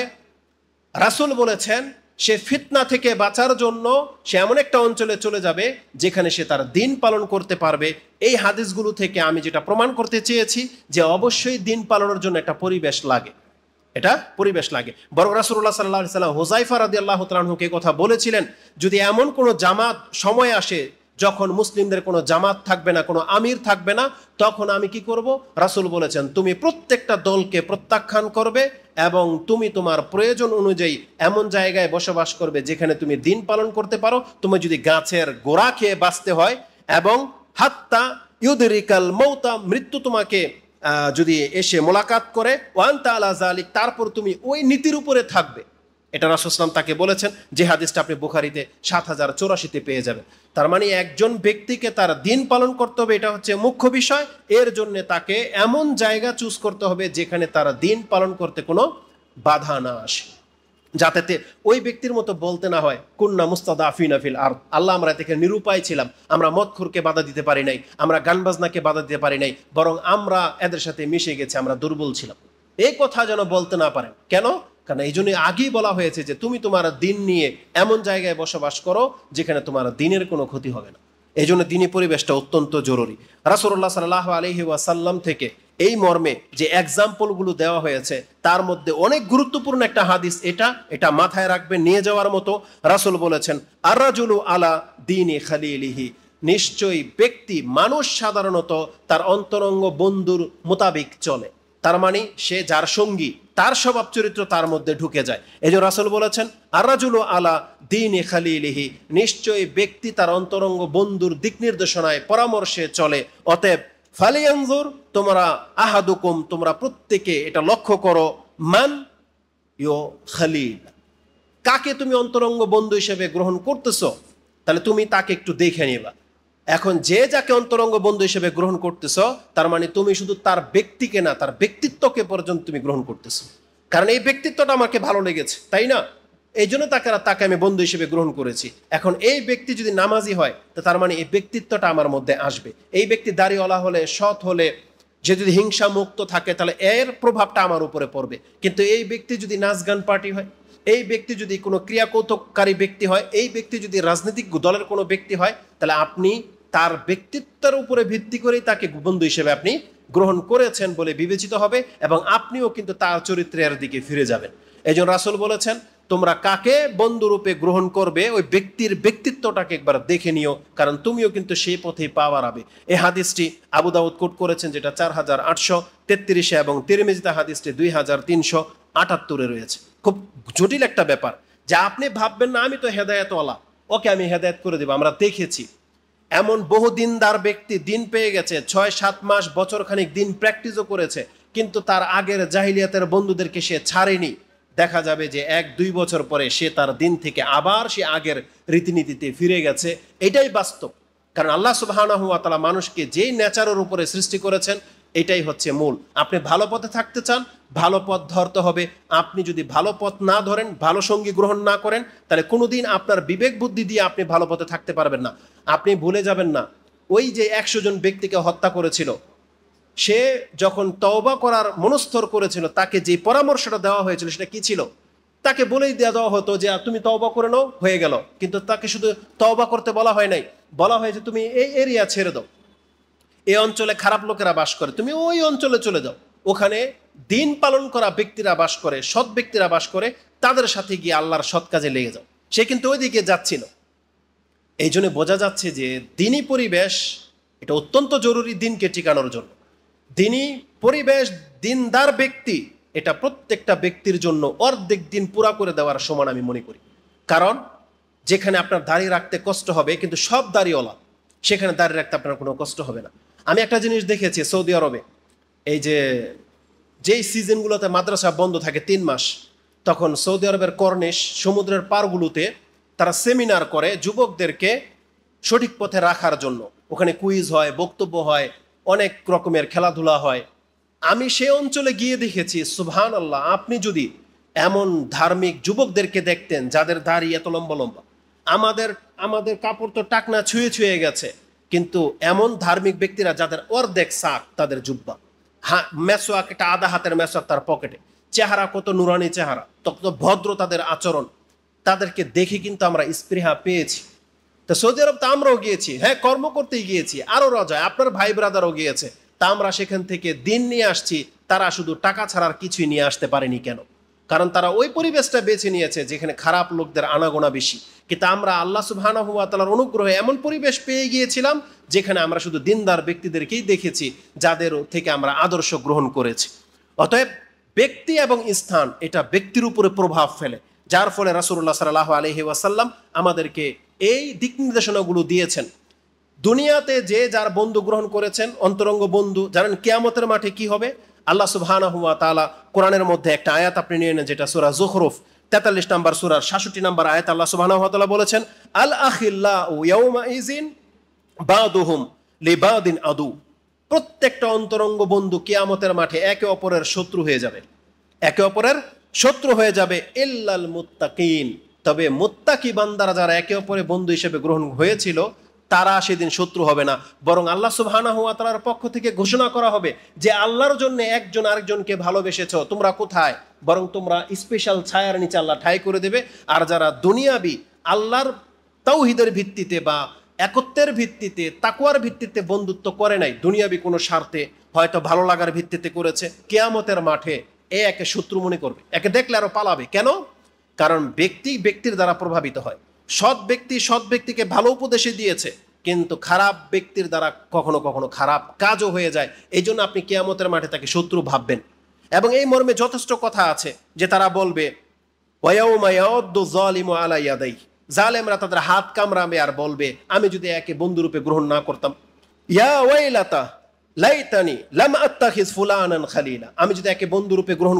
রাসূল বলেছেন সে ফিতনা থেকে বাঁচার জন্য সে এমন একটা অঞ্চলে চলে যাবে যেখানে সে তার দিন পালন করতে পারবে। এই হাদিসগুলো থেকে আমি যেটা প্রমাণ করতে চেয়েছি যে অবশ্যই দিন পালনের জন্য একটা পরিবেশ লাগে, এটা পরিবেশ লাগে। বরং রাসূলুল্লাহ সাল্লাল্লাহু আলাইহি ওয়াসাল্লাম হুযায়ফা রাদিয়াল্লাহু তাআলা আনহুকে কথা বলেছিলেন, যদি এমন কোনো জামাত সময় আসে যখন মুসলিমদের কোনো জামাত থাকবে না, কোনো আমির থাকবে না, তখন আমি কি করব? রাসূল বলেছেন তুমি প্রত্যেকটা দলকে প্রত্যাখ্যান করবে এবং তুমি তোমার প্রয়োজন অনুযায়ী এমন জায়গায় বসবাস করবে যেখানে তুমি দিন পালন করতে পারো। তুমি যদি গাছের গোড়া খেয়ে বাঁচতে হয় এবং হাত্তা ইউদরিকাল মৌতা, মৃত্যু তোমাকে যদি এসে মোলাকাত করে, ওয়ান্তা আলা যালিক, তারপর তুমি ওই নীতির উপরে থাকবে। এটা রাসূল সাল্লাল্লাহু আলাইহি ওয়াসাল্লাম তাকে বলেছেন, যে হাদিসটা আপনি বুখারীতে 7084-তে পেয়ে যাবেন। তার মানে একজন ব্যক্তিকে তার দিন পালন করতে হবে, এটা হচ্ছে মুখ্য বিষয়। এর জন্য তাকে এমন জায়গা চুজ করতে হবে যেখানে তার দিন পালন করতে কোনো বাধা না আসে, যাতে ওই ব্যক্তির মতো বলতে না হয় কুন্না মুস্তাদাফিনা ফিল আরদ, আল্লাহ আমরা থেকে নিরুপায় ছিলাম, আমরা মদখোরকে বাধা দিতে পারি নাই, আমরা গান বাজনাকে বাধা দিতে পারি নাই, বরং আমরা এদের সাথে মিশে গেছি, আমরা দুর্বল ছিলাম। এই কথা যেন বলতে না পারেন। কেন? কারণ এই জন্য আগেই বলা হয়েছে যে তুমি তোমার দিন নিয়ে এমন জায়গায় বসবাস করো যেখানে তোমার দিনের কোনো ক্ষতি হবে না। এই জন্য দিনী পরিবেশটা অত্যন্ত জরুরি। রাসূলুল্লাহ সাল্লাল্লাহু আলাইহি ওয়াসাল্লাম থেকে এই মর্মে যে এক্সাম্পলগুলো দেওয়া হয়েছে তার মধ্যে অনেক গুরুত্বপূর্ণ একটা হাদিস এটা মাথায় রাখবেন, নিয়ে যাওয়ার মতো। রাসূল বলেছেন আর রাজুলু আলা দীনি খালিলিহি, নিশ্চয়ই ব্যক্তি, মানুষ সাধারণত তার অন্তরঙ্গ বন্ধুর মোতাবিক চলে। তার মানে সে যার সঙ্গী তার স্বভাব চরিত্র তার মধ্যে ঢুকে যায়। এই যে রাসূল বলেছেন আর রাজুলু আলা দীনি খালিলিহি, নিশ্চয়ই ব্যক্তি তার অন্তরঙ্গ বন্ধুর দিক নির্দেশনায় পরামর্শে চলে। অতএব ফালিয়ানজুর, তোমরা আহাদুকুম, তোমরা প্রত্যেকে এটা লক্ষ্য করো, মান ইউ খালিল, কাকে তুমি অন্তরঙ্গ বন্ধু হিসেবে গ্রহণ করতেছো, তাহলে তুমি তাকে একটু দেখে নিবা। এখন যে যাকে অন্তরঙ্গ বন্ধু হিসেবে গ্রহণ করতেছো, তার মানে তুমি শুধু তার ব্যক্তিকে না, তার ব্যক্তিত্বকে পর্যন্ত তুমি গ্রহণ করতেছো। কারণ এই ব্যক্তিত্বটা আমাকে ভালো লেগেছে, তাই না? এই জন্য তাকে আমি বন্ধু হিসেবে গ্রহণ করেছি। এখন এই ব্যক্তি যদি নামাজি হয়, তো তার মানে এই ব্যক্তিত্বটা আমার মধ্যে আসবে। এই ব্যক্তি দাড়িওয়ালা হলে, সৎ হলে, যে যদি হিংসা মুক্ত থাকে, তাহলে এর প্রভাবটা আমার উপরে পড়বে। কিন্তু এই ব্যক্তি যদি নাচ গান পার্টি হয়, এই ব্যক্তি যদি কোনো ক্রিয়াকৌতুককারী ব্যক্তি হয়, এই ব্যক্তি যদি রাজনৈতিক দলের কোনো ব্যক্তি হয়, তাহলে আপনি তার ব্যক্তিত্বের উপরে ভিত্তি করেই তাকে বন্ধু হিসেবে আপনি গ্রহণ করেছেন বলে বিবেচিত হবে এবং আপনিও কিন্তু তার চরিত্রের দিকে ফিরে যাবেন। এই জন্য রাসূল বলেছেন তোমরা কাকে বন্ধুরূপে গ্রহণ করবে, ওই ব্যক্তির ব্যক্তিত্বটাকে একবার দেখে নিও, কারণ তুমিও কিন্তু সেই পথেই পাওয়ার হবে। এই হাদিসটি আবু দাউদ কোট করেছেন, যেটা 4833 এবং তিরমিজিতে হাদিসটি 2378 রয়েছে। খুব জটিল একটা ব্যাপার, যা আপনি ভাববেন না আমি তো হেদায়েতওয়ালা, ওকে আমি হেদায়েত করে দেব। আমরা দেখেছি এমন বহু দিনদার ব্যক্তি দিন পেয়ে গেছে, 6-7 মাস বছর খানিক দিন প্র্যাকটিসও করেছে, কিন্তু তার আগের জাহিলিয়াতের বন্ধুদেরকে সে ছাড়েনি। দেখা যাবে যে 1-2 বছর পরে সে তার দিন থেকে আবার সে আগের রীতিনীতিতে ফিরে গেছে। এটাই বাস্তব। কারণ আল্লাহ সুবহানাহু ওয়া তাআলা মানুষকে যেই নেচারের উপরে সৃষ্টি করেছেন এটাই হচ্ছে মূল। আপনি ভালো পথে থাকতে চান, ভালো পথ ধরতে হবে। আপনি যদি ভালো পথ না ধরেন, ভালো সঙ্গী গ্রহণ না করেন, তাহলে কোনোদিন আপনার বিবেক বুদ্ধি দিয়ে আপনি ভালো পথে থাকতে পারবেন না। আপনি ভুলে যাবেন না, ওই যে 100 জন ব্যক্তিকে হত্যা করেছিল, সে যখন তওবা করার মনস্থর করেছিল, তাকে যে পরামর্শটা দেওয়া হয়েছিল সেটা কি ছিল? তাকে বলেই দেওয়া হতো যে তুমি তওবা করে নাও, হয়ে গেল। কিন্তু তাকে শুধু তওবা করতে বলা হয় নাই, বলা হয়েছে তুমি এই এরিয়া ছেড়ে দাও, এই অঞ্চলে খারাপ লোকেরা বাস করে, তুমি ওই অঞ্চলে চলে যাও, ওখানে দিন পালন করা ব্যক্তিরা বাস করে, সৎ ব্যক্তিরা বাস করে, তাদের সাথে গিয়ে আল্লাহর সৎ কাজে লেগে যাও। সে কিন্তু ওইদিকে যাচ্ছিল। এই জন্য বোঝা যাচ্ছে যে দিনী পরিবেশ এটা অত্যন্ত জরুরি দিনকে টিকানোর জন্য। দিনী পরিবেশ, দিনদার ব্যক্তি, এটা প্রত্যেকটা ব্যক্তির জন্য অর্ধেক দিন পুরা করে দেওয়ার সমান আমি মনে করি। কারণ যেখানে আপনার দাঁড়িয়ে রাখতে কষ্ট হবে, কিন্তু সব দাড়িওয়ালা, সেখানে দাঁড়িয়ে রাখতে আপনার কোনো কষ্ট হবে না। আমি একটা জিনিস দেখেছি সৌদি আরবে, এই যে যেই সিজনগুলোতে মাদ্রাসা বন্ধ থাকে 3 মাস, তখন সৌদি আরবের কর্নিশ সমুদ্রের পাড়গুলোতে তারা সেমিনার করে যুবকদেরকে সঠিক পথে রাখার জন্য। ওখানে কুইজ হয়, বক্তব্য হয়, অনেক রকমের খেলাধুলা হয়। আমি সে অঞ্চলে গিয়ে দেখেছি, সুবহানাল্লাহ, আপনি যদি এমন ধার্মিক যুবকদেরকে দেখতেন যাদের দাড়ি এত লম্বা লম্বা, আমাদের কাপড় তো টাকনা ছুঁয়ে ছুঁয়ে গেছে, কিন্তু এমন ধার্মিক ব্যক্তিরা যাদের অর্ধেক সাক তাদের জুব্বা, মেসোয়াক, একটা আধা হাতের মেসোয়াক তার পকেটে, চেহারা কত নুরানি চেহারা, তত ভদ্র তাদের আচরণ, তাদেরকে দেখে কিন্তু আমরা স্পৃহা পেয়েছি। তো সৌদি আরব তো আমরাও গিয়েছি, হ্যাঁ, কর্ম করতেই গিয়েছি, আরও রাজায় আপনার ভাই ব্রাদারও গিয়েছে, তা আমরা সেখান থেকে দিন নিয়ে আসছি। তারা শুধু টাকা ছাড়ার কিছুই নিয়ে আসতে পারেনি কেন? কারণ তারা ওই পরিবেশটা বেছে নিয়েছে যেখানে খারাপ লোকদের আনাগোনা বেশি। কিন্তু আমরা আল্লাহ সুবহানাহু ওয়া তাআলার অনুগ্রহে এমন পরিবেশ পেয়ে গিয়েছিলাম যেখানে আমরা শুধু দিনদার ব্যক্তিদেরকেই দেখেছি, যাদের থেকে আমরা আদর্শ গ্রহণ করেছি। অতএব ব্যক্তি এবং স্থান এটা ব্যক্তির উপরে প্রভাব ফেলে, যার ফলে রাসূলুল্লাহ সাল্লাল্লাহু আলাইহি ওয়াসাল্লাম আমাদেরকে এই দিক নির্দেশনাগুলো দিয়েছেন। দুনিয়াতে যে যার বন্ধু গ্রহণ করেছেন, অন্তরঙ্গ বন্ধু, জানেন কিয়ামতের মাঠে কি হবে? আল্লাহ সুবহানাহু ওয়া তাআলা কোরআনের মধ্যে একটা আয়াত আপনি নিয়ে নেন, যেটা সূরা যুখরুফ 43 নম্বর সূরার 66 নম্বর আয়াত। আল্লাহ সুবহানাহু ওয়া তাআলা বলেছেন, আল আখিল্লাউ ইয়াউমা ইযিন বাদুহুম লিবাদিন আদু। প্রত্যেকটা অন্তরঙ্গ বন্ধু কিয়ামতের মাঠে একে অপরের শত্রু হয়ে যাবে, একে অপরের শত্রু হয়ে যাবে, ইল্লাল মুত্তাকিন। তবে মুত্তাকি বান্দারা যারা একে অপরের বন্ধু হিসেবে গ্রহণ হয়েছিল, তারা সেদিন শত্রু হবে না, বরং আল্লাহ সুবহানাহু ওয়া তাআলার পক্ষ থেকে ঘোষণা করা হবে যে আল্লাহর জন্য একজন আরেকজনকে ভালোবেসেছো, তোমরা কোথায়? বরং তোমরা স্পেশাল ছায়ার নিচে আল্লাহ ঠাঁই করে দেবে। আর যারা দুনিয়াবি আল্লাহর তাওহীদের ভিত্তিতে বা একত্বের ভিত্তিতে, তাকওয়ার ভিত্তিতে বন্ধুত্ব করে নাই, দুনিয়াবি কোনো স্বার্থে, হয়তো ভালো লাগার ভিত্তিতে করেছে, কিয়ামতের মাঠে একে শত্রু মনে করবে, একে দেখলে আরো পালাবে। কেন? কারণ ব্যক্তি ব্যক্তির দ্বারা প্রভাবিত হয়। সৎ ব্যক্তি সৎ ব্যক্তিকে ভালো উপদেশে দিয়েছে, কিন্তু খারাপ ব্যক্তির দ্বারা কখনো কখনো খারাপ কাজও হয়ে যায়। এই জন্য আপনি কিয়ামতের মাঠে তাকে শত্রু ভাববেন। এবং এই মর্মে যথেষ্ট কথা আছে যে তারা বলবে, ওয়ায়াউমা ইয়াউদ্দু যালিমু আলা ইয়াদাইহি, জালেমরা তাদের হাত কামড়াবে আর বলবে, আমি যদি একে বন্ধুরূপে গ্রহণ না করতাম, ইয়া ওয়াইলাতা লাইতানি লাম আত্তাখিজ ফুলানান খালিলা, আমি যদি একে বন্ধুরূপে গ্রহণ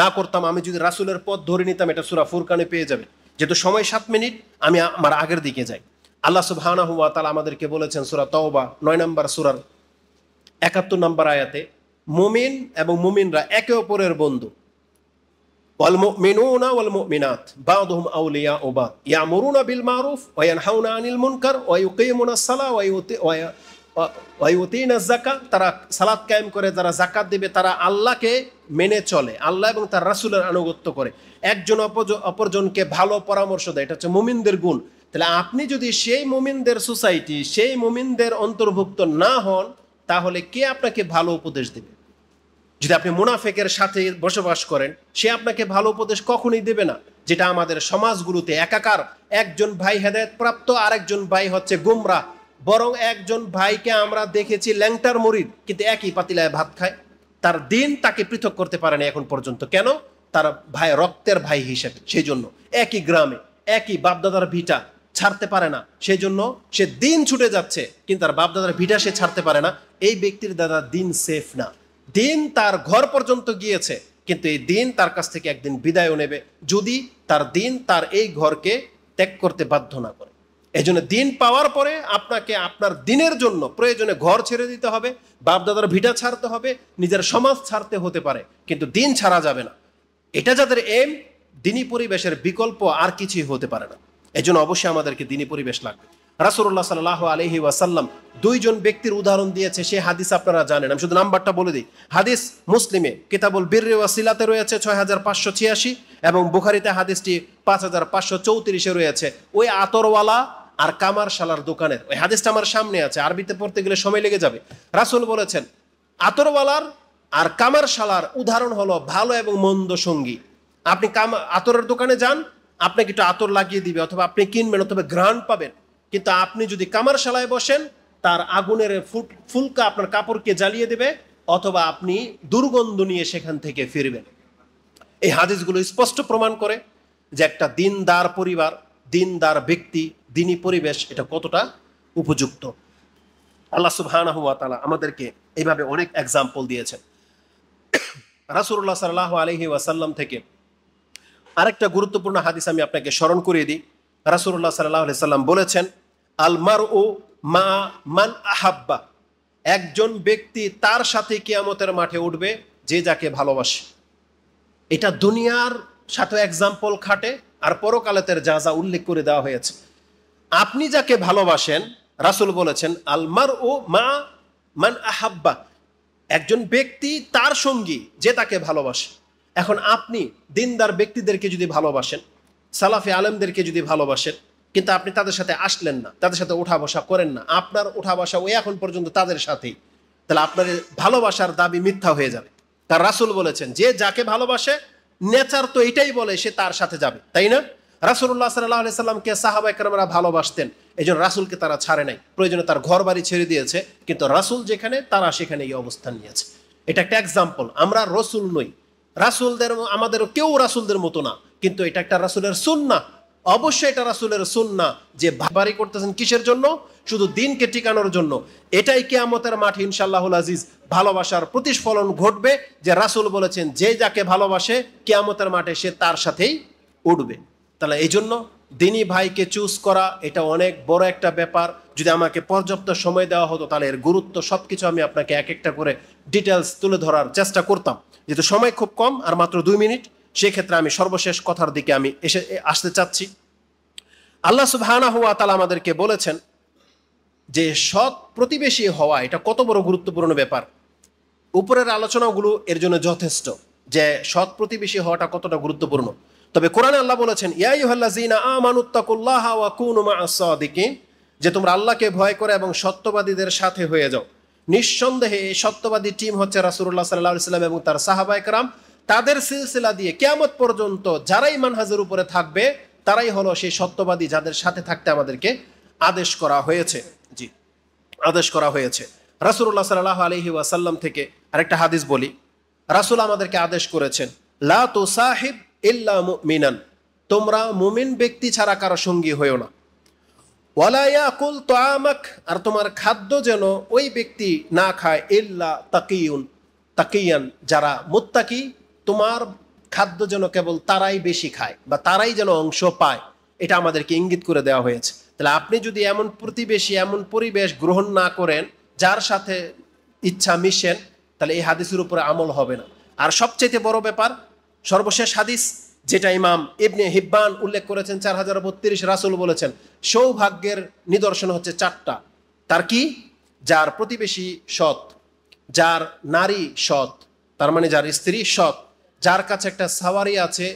না করতাম, আমি যদি রাসূলের পথ ধরে নিতাম। এটা সূরা ফুরকানে পেয়ে যাবে। যেহেতু সময় 7 মিনিট, আমি আমার আগের দিকে যাই। আল্লাহ সুবহানাহু ওয়া তাআলা আমাদেরকে বলেছেন সূরা তাওবা 9 নম্বর সূরার 71 নম্বর আয়াতে, মুমিন এবং মুমিনরা একে অপরের বন্ধু। ওয়াল মুমিনুনা ওয়াল মুমিনাত বা'দুহুম আউলিয়াউ বা'দ ইয়ামুরুনা বিল মারুফ ওয়া ইয়ানহাউনা আনিল মুনকার ওয়া ইউকিমুনাস সালাহ ওয়া ইউতিনাজ যাকাত। তারা সালাত কায়েম করে, যারা যাকাত দিবে, তারা আল্লাহকে মেনে চলে, আল্লাহ এবং তার রাসূলের আনুগত্য করে, একজন অপরজনকে ভালো পরামর্শ দেয়। এটা হচ্ছে মুমিনদের গুণ। তাহলে আপনি যদি সেই মুমিনদের সোসাইটি, সেই মুমিনদের অন্তর্ভুক্ত না হন, তাহলে কে আপনাকে ভালো উপদেশ দেবে? যদি আপনি মুনাফিকের সাথে বসবাস করেন, সে আপনাকে ভালো উপদেশ কখনোই দেবে না। যেটা আমাদের সমাজগুলোতে একাকার, একজন ভাই হেদায়েত প্রাপ্ত, আরেকজন ভাই হচ্ছে গুমরাহ। বরং একজন ভাইকে আমরা দেখেছি ল্যাংটার মুরিদ, কিন্তু একই পাতিলায় ভাত খায়, তার দিন তাকে পৃথক করতে পারেনি এখন পর্যন্ত। কেন? তার ভাই রক্তের ভাই হিসেবে। সেই জন্য একই গ্রামে, একই বাপদাদার ভিটা, ছাড়তে পারে না, সেই জন্য সে দিন ছুটে যাচ্ছে, কিন্তু তার বাপদাদার ভিটা সে ছাড়তে পারে না, এই ব্যক্তির দ্বারা দিন সেফ না। দিন তার ঘর পর্যন্ত গিয়েছে, কিন্তু এই দিন তার কাছ থেকে একদিন বিদায়ও নেবে, যদি তার দিন তার এই ঘরকে ত্যাগ করতে বাধ্য না করে। এই জন্য দিন পাওয়ার পরে আপনাকে আপনার দিনের জন্য প্রয়োজনে ঘর ছেড়ে দিতে হবে, বাপদাদার ভিটা ছাড়তে হবে, নিজের সমাজ ছাড়তে হতে পারে, কিন্তু দিন ছাড়া যাবে না। এটা যাদের এম, দিনী পরিবেশের বিকল্প আর কিছুই হতে পারে না। এই জন্য অবশ্যই আমাদেরকে দিনী পরিবেশ লাগবে। রাসূলুল্লাহ সাল্লাল্লাহু আলাইহি ওয়াসাল্লাম দুইজন ব্যক্তির উদাহরণ দিয়েছে, সেই হাদিস আপনারা জানেন, আমি শুধু নাম্বারটা বলে দিই। হাদিস মুসলিমে কিতাবুল বিররি ওয়া সিলাতে রয়েছে 6586, এবং বুখারীতে হাদিসটি 5534 রয়েছে। ওই আতরওয়ালা আর কামারশালার দোকানের ওই হাদিসটা আমার সামনে আছে, আরবিতে পড়তে গেলে সময় লেগে যাবে। রাসূল বলেছেন, আতরওয়ালার আর কামারশালার উদাহরণ হলো ভালো এবং মন্দ সঙ্গী। আপনি আতরের দোকানে যান, আপনাকে একটু আতর লাগিয়ে দিবে, অথবা আপনি কিনবেন, অথবা ঘ্রাণ পাবেন। কিন্তু আপনি যদি কামারশালায় বসেন, তার আগুনের ফুলকা আপনার কাপড়কে জ্বালিয়ে দেবে, অথবা আপনি দুর্গন্ধ নিয়ে সেখান থেকে ফিরবেন। এই হাদিসগুলো স্পষ্ট প্রমাণ করে যে একটা দিনদার পরিবার, দিনদার ব্যক্তি, দিনী পরিবেশ এটা কতটা উপযুক্ত। আল্লাহ সুবহানাহু ওয়া তাআলা আমাদেরকে এইভাবে অনেক এক্সাম্পল দিয়েছেন। রাসূলুল্লাহ সাল্লাল্লাহু আলাইহি ওয়াসাল্লাম থেকে আরেকটা গুরুত্বপূর্ণ হাদিস আমি আপনাকে স্মরণ করিয়ে দিই। রাসূলুল্লাহ সাল্লাল্লাহু আলাইহি সাল্লাম বলেছেন, আল মারউ মা মান আহাব্বা, একজন ব্যক্তি তার সাথে কিয়ামতের মাঠে উঠবে যে যাকে ভালোবাসে। এটা দুনিয়ার সাথে এক্সাম্পল খাটে, আর পরকালের যা যা উল্লেখ করে দেওয়া হয়েছে। আপনি যাকে ভালোবাসেন, রাসূল বলেছেন আল মারউ মা মান আহাব্বা, একজন ব্যক্তি তার সঙ্গী যে তাকে ভালোবাসে। এখন আপনি দিনদার ব্যক্তিদেরকে যদি ভালোবাসেন, সালাফি আলেমদেরকে যদি ভালোবাসেন, কিন্তু আপনি তাদের সাথে আসলেন না, তাদের সাথে ওঠা বসা করেন না, আপনার ওঠা বসা ওই এখন পর্যন্ত তাদের সাথেই, তাহলে আপনার ভালোবাসার দাবি মিথ্যা হয়ে যাবে। তার রাসূল বলেছেন যে যাকে ভালোবাসে, নেচার তো এটাই বলে সে তার সাথে যাবে, তাই না? রাসূলুল্লাহ সাল্লাল্লাহু আলাইহি সাল্লামকে সাহাবায়ে কেরামরা ভালোবাসতেন, এই জন্য রাসূলকে তারা ছাড়ে নাই, প্রয়োজনে তার ঘর বাড়ি ছেড়ে দিয়েছে, কিন্তু রাসূল যেখানে তারা সেখানে এই অবস্থান নিয়েছে। এটা একটা এক্সাম্পল। আমরা রসুল নই, রাসূলদের আমাদের কেউ রাসূলদের মতো না, কিন্তু এটা একটা রাসূলের সুন্নাহ। অবশ্যই এটা রাসূলের সুন্নাহ যে বাড়ি করতেছেন কিসের জন্য? শুধু দিনকে টিকানোর জন্য। এটাই কিয়ামতের মাঠে ইনশাআল্লাহুল আজিজ ভালোবাসার প্রতিফলন ঘটবে, যে রাসূল বলেছেন যে যাকে ভালোবাসে কিয়ামতের মাঠে সে তার সাথেই উঠবে। তাহলে এই জন্য দিনী ভাইকে চুজ করা এটা অনেক বড় একটা ব্যাপার। যদি আমাকে পর্যাপ্ত সময় দেওয়া হতো, তাহলে এর গুরুত্ব সবকিছু আমি আপনাকে এক একটা করে ডিটেলস তুলে ধরার চেষ্টা করতাম। যেহেতু সময় খুব কম, আর মাত্র 2 মিনিট, সেক্ষেত্রে আমি সর্বশেষ কথার দিকে আমি আসতে চাচ্ছি। আল্লাহ সুবহানাহু ওয়া তাআলা আমাদেরকে বলেছেন যে সৎ প্রতিবেশী হওয়া এটা কত বড় গুরুত্বপূর্ণ ব্যাপার। উপরের আলোচনাগুলো এর জন্য যথেষ্ট, যে সৎ প্রতিবেশী হওয়াটা কতটা গুরুত্বপূর্ণ। তবে কোরআনে আল্লাহ বলেছেন, ইয়া আইয়ুহাল্লাযীনা আমানুত্তাকুল্লাহা ওয়া কুনু মা'আস সাদিকিন, যে তোমরা আল্লাহকে ভয় করে এবং সত্যবাদীদের সাথে হয়ে যাও। নিঃসন্দেহে এই সত্যবাদী টিম হচ্ছে রাসূলুল্লাহ সাল্লাল্লাহু আলাইহি ওয়াসাল্লাম এবং তার সাহাবায়ে কেরাম। তাদের সিলসিলা দিয়ে কিয়ামত পর্যন্ত যারাই মানহাজের উপরে থাকবে, তারাই হলো সেই সত্যবাদী যাদের সাথে থাকতে আমাদেরকে আদেশ করা হয়েছে। জি, আদেশ করা হয়েছে। রাসূলুল্লাহ সাল্লাল্লাহু আলাইহি ওয়াসাল্লাম থেকে আরেকটা হাদিস বলি। রাসূল আমাদেরকে আদেশ করেছেন, লা তুসাহিব ইল্লা মুমিনান, তোমরা মুমিন ব্যক্তি ছাড়া কারো সঙ্গী হইও না। ওয়ালা ইয়াকুল তুআমাক, আর তোমার খাদ্য যেন ওই ব্যক্তি না খায় ইল্লা তাকিয়ান, যারা মুত্তাকি, তোমার খাদ্য যেন কেবল তারাই বেশি খায় বা তারাই যেন অংশ পায়, এটা আমাদেরকে ইঙ্গিত করে দেওয়া হয়েছে। তাহলে আপনি যদি এমন প্রতিবেশী, এমন পরিবেশ গ্রহণ না করেন যার সাথে ইচ্ছা মিশেন, তাহলে এই হাদিসের উপরে আমল হবে না। আর সবচেয়ে বড় ব্যাপার, সর্বশেষ হাদিস যেটা ইমাম ইবনে হিব্বান উল্লেখ করেছেন 4032, রাসূল বলেছেন সৌভাগ্যের নিদর্শন হচ্ছে 4টা। তার কি? যার প্রতিবেশী সৎ, যার নারী সৎ, তার মানে যার স্ত্রী সৎ, যার কাছে একটা সাওয়ারি আছে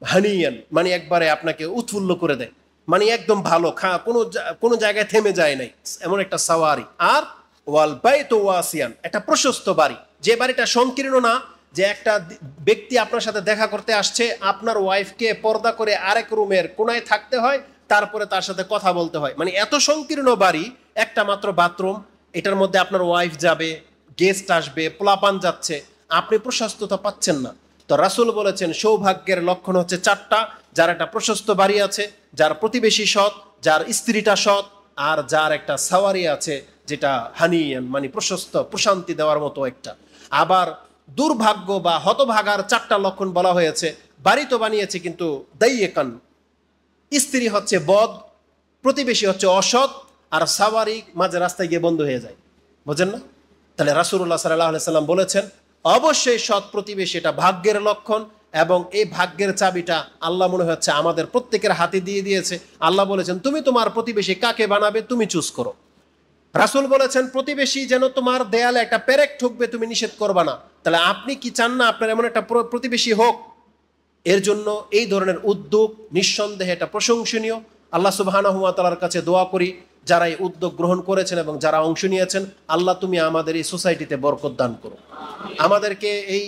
হানিয়ান, মানে একবারে আপনাকে উৎফুল্ল করে দেয়, মানে একদম ভালো, কোনো জায়গায় থেমে যায় নাই, এমন একটা সাওয়ারি। আর ওয়াল বাইতু ওয়াসিয়ান, একটা প্রশস্ত বাড়ি, যে বাড়িটা সংকীর্ণ না, যে একটা ব্যক্তি আপনার সাথে দেখা করতে আসছে, আপনার ওয়াইফকে পর্দা করে আরেক রুমের কোনায় থাকতে হয়, তারপরে তার সাথে কথা বলতে হয়, মানে এত সংকীর্ণ বাড়ি, একটা মাত্র বাথরুম, এটার মধ্যে আপনার ওয়াইফ যাবে, গেস্ট আসবে, পোলাপান যাচ্ছে, আপনি প্রশস্ততা পাচ্ছেন না। তো রাসূল বলেছেন সৌভাগ্যের লক্ষণ হচ্ছে 4টা, যার একটা প্রশস্ত বাড়ি আছে, যার প্রতিবেশী সৎ, যার স্ত্রীটা সৎ আর যার একটা সাওয়ারি আছে যেটা হানিয়ান মানে প্রশস্ত প্রশান্তি দেওয়ার মতো একটা। আবার দুর্ভাগ্য বা হতভাগার 4টা লক্ষণ বলা হয়েছে। বাড়ি তো বানিয়েছে কিন্তু দাইয়েকান, স্ত্রী হচ্ছে বদ, প্রতিবেশী হচ্ছে অসৎ, আর সাওয়ারি মাঝে রাস্তায় গিয়ে বন্ধ হয়ে যায়। বোঝেন না? তাহলে রাসূলুল্লাহ সাল্লাল্লাহু আলাইহি সাল্লাম বলেছেন অবশ্যই সৎ প্রতিবেশী এটা ভাগ্যের লক্ষণ, এবং এই ভাগ্যের চাবিটা আল্লাহ মনে হচ্ছে আমাদের প্রত্যেকের হাতে দিয়ে দিয়েছে। আল্লাহ বলেছেন তুমি তোমার প্রতিবেশী কাকে বানাবে তুমি চুজ করো। রাসূল বলেছেন প্রতিবেশী যেন তোমার দেয়ালে একটা পেরেক ঠুকবে তুমি নিষেধ করবা না। তাহলে আপনি কি চান না আপনার এমন একটা প্রতিবেশী হোক? এর জন্য এই ধরনের উদ্যোগ নিঃসন্দেহে এটা প্রশংসনীয়। আল্লাহ সুবহানাহু ওয়া তাআলার কাছে দোয়া করি যারা এই উদ্যোগ গ্রহণ করেছেন এবং যারা অংশ নিয়েছেন, আল্লাহ তুমি আমাদের এই সোসাইটিতে বরকত দান করো, আমাদেরকে এই